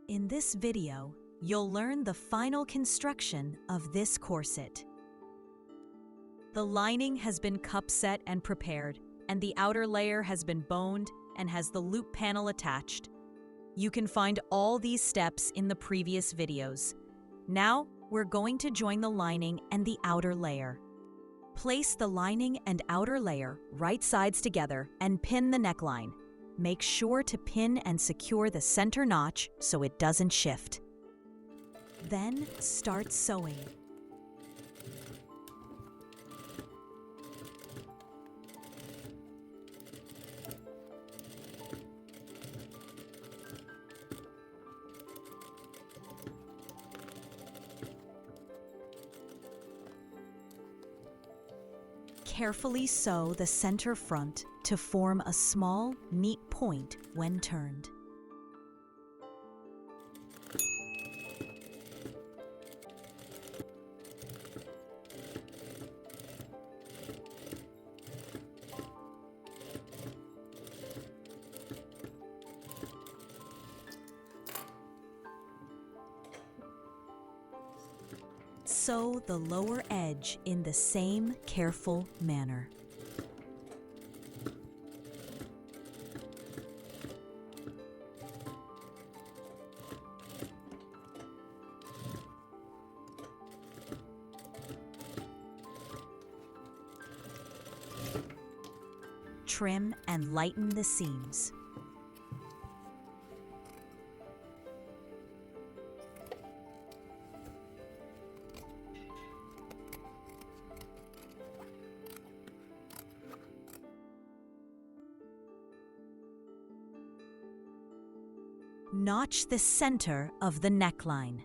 In this video, you'll learn the final construction of this corset. The lining has been cup set and prepared, and the outer layer has been boned and has the loop panel attached. You can find all these steps in the previous videos. Now, we're going to join the lining and the outer layer. Place the lining and outer layer right sides together and pin the neckline. Make sure to pin and secure the center notch so it doesn't shift. Then start sewing. Carefully sew the center front to form a small, neat point when turned. Sew the lower edge in the same careful manner. Trim and lighten the seams. Notch the center of the neckline.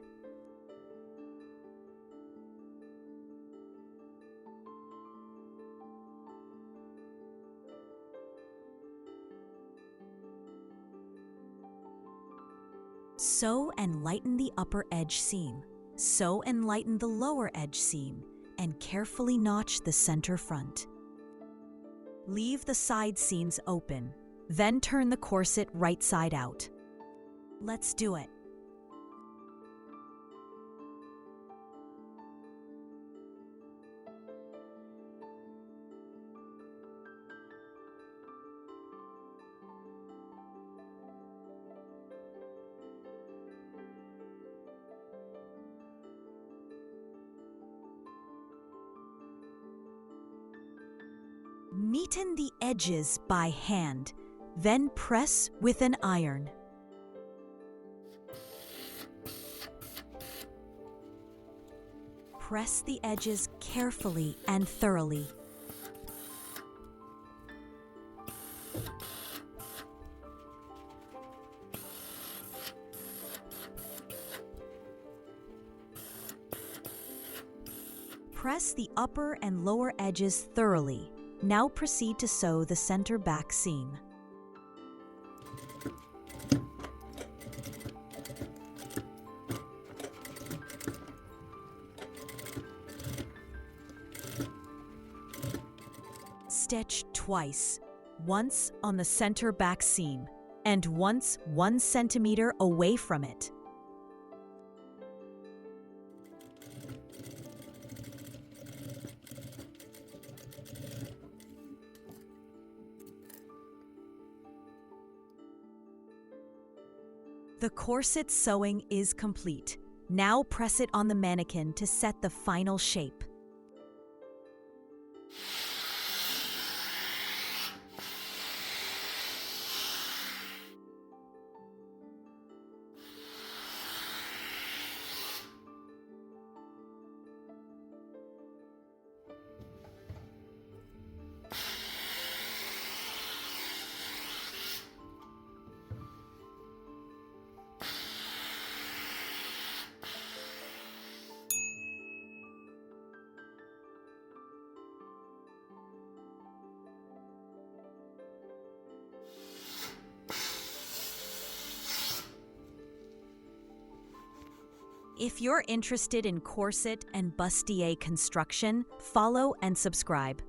Sew and lighten the upper edge seam. Sew and lighten the lower edge seam, and carefully notch the center front. Leave the side seams open, then turn the corset right side out. Let's do it. Neaten the edges by hand, then press with an iron. Press the edges carefully and thoroughly. Press the upper and lower edges thoroughly. Now proceed to sew the center back seam. Stitch twice, once on the center back seam and once 1 centimeter away from it. The corset sewing is complete. Now press it on the mannequin to set the final shape. If you're interested in corset and bustier construction, follow and subscribe.